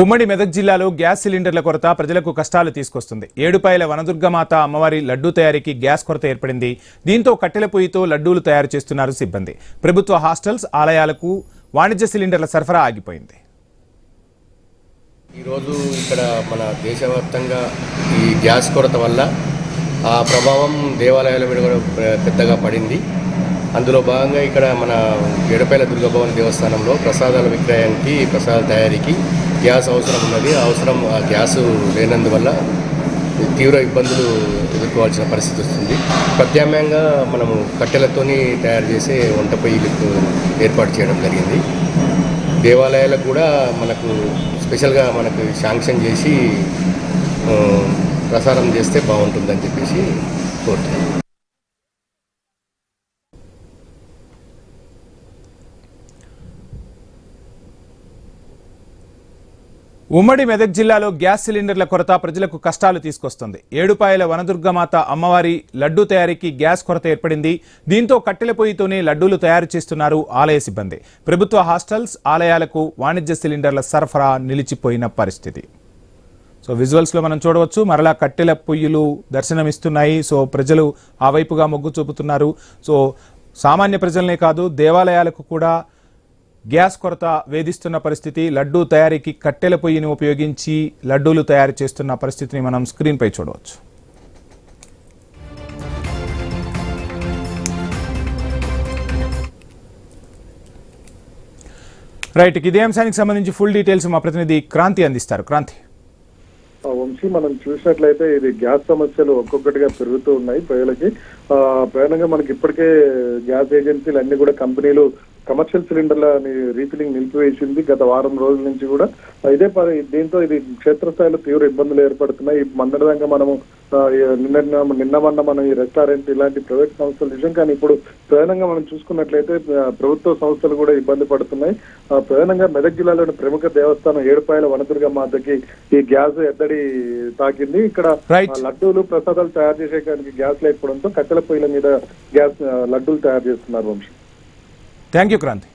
ఉమ్మడి మెదక్ జిల్లాలో గ్యాస్ సిలిండర్ల కొరత ప్రజలకు కష్టాలు తీసుకొస్తుంది. ఏడుపాయల వనదుర్గమాత అమ్మవారి లడ్డూ తయారీకి గ్యాస్ కొరత ఏర్పడింది. దీంతో కట్టెల పొయ్యితో లడ్డూలు తయారు చేస్తున్నారు సిబ్బంది. ప్రభుత్వ హాస్టల్స్, ఆలయాలకు వాణిజ్య సిలిండర్ల సరఫరా ఆగిపోయింది. ఈరోజు ఇక్కడ మన దేశవ్యాప్తంగా ఈ గ్యాస్ కొరత వల్ల ఆ ప్రభావం దేవాలయాల మీద కూడా పెద్దగా పడింది. అందులో భాగంగా ఇక్కడ మన ఏడుపాయల దుర్గాభవాని దేవస్థానంలో ప్రసాదాల విక్రయానికి, ప్రసాదాల తయారీకి గ్యాస్ అవసరం ఉన్నది. ఆ గ్యాస్ లేనందువల్ల తీవ్ర ఇబ్బందులు ఎదుర్కోవాల్సిన పరిస్థితి వస్తుంది. ప్రత్యామ్నాయంగా మనము కట్టెలతోని తయారు చేసే వంట పొయ్యిలకు ఏర్పాటు చేయడం జరిగింది. దేవాలయాలకు కూడా మనకు స్పెషల్గా మనకు శాంక్షన్ చేసి ప్రసారం చేస్తే బాగుంటుందని చెప్పేసి కోరుతున్నాను. ఉమ్మడి మెదక్ జిల్లాలో గ్యాస్ సిలిండర్ల కొరత ప్రజలకు కష్టాలు తీసుకొస్తుంది. ఏడుపాయల వనదుర్గమాత అమ్మవారి లడ్డూ తయారీకి గ్యాస్ కొరత ఏర్పడింది. దీంతో కట్టెల పొయ్యితోనే లడ్డూలు తయారు చేస్తున్నారు ఆలయ సిబ్బంది. ప్రభుత్వ హాస్టల్స్, ఆలయాలకు వాణిజ్య సిలిండర్ల సరఫరా నిలిచిపోయిన పరిస్థితి. సో విజువల్స్లో మనం చూడవచ్చు, మరలా కట్టెల పొయ్యిలు దర్శనమిస్తున్నాయి. సో ప్రజలు ఆ వైపుగా మొగ్గు చూపుతున్నారు. సో సామాన్య ప్రజలనే కాదు, దేవాలయాలకు కూడా గ్యాస్ కొరత వేధిస్తున్న పరిస్థితి. లడ్డూ తయారీకి కట్టెల పొయ్యిని ఉపయోగించి లడ్డూలు తయారు చేస్తున్న పరిస్థితిని మనం స్క్రీన్పై చూడవచ్చు. రైట్, ఇదే అంశానికి సంబంధించి ఫుల్ డీటెయిల్స్ మా ప్రతినిధి క్రాంతి అందిస్తారు. క్రాంతి. వంశీ, మనం చూసినట్లయితే ఇది గ్యాస్ సమస్యలు ఒక్కొక్కటిగా పెరుగుతూ ఉన్నాయి ప్రజలకి. ప్రయాణంగా మనకి ఇప్పటికే గ్యాస్ ఏజెన్సీలు అన్ని కూడా కంపెనీలు కమర్షియల్ సిలిండర్ల రీఫిలింగ్ నిలిపివేసింది గత వారం రోజుల నుంచి కూడా. దీంతో ఇది క్షేత్రస్థాయిలో తీవ్ర ఇబ్బందులు ఏర్పడుతున్నాయి. మొన్నటిదాకా మనము నిన్న మనం ఈ రెస్టారెంట్ ఇలాంటి ప్రైవేట్ సంస్థల విషయం, కానీ ఇప్పుడు ప్రధానంగా మనం చూసుకున్నట్లయితే ప్రభుత్వ సంస్థలు కూడా ఇబ్బంది పడుతున్నాయి. ప్రధానంగా మెదక్ జిల్లాలోని ప్రముఖ దేవస్థానం ఏడుపాయల వనదుర్గ మాతకి ఈ గ్యాస్ ఎద్దడి తాకింది. ఇక్కడ లడ్డూలు, ప్రసాదాలు తయారు చేసేదానికి గ్యాస్ లేకపోవడంతో కట్టెల పొయ్యిల మీద గ్యాస్ లడ్డూలు తయారు చేస్తున్నారు. Vamshi, thank you Kranti.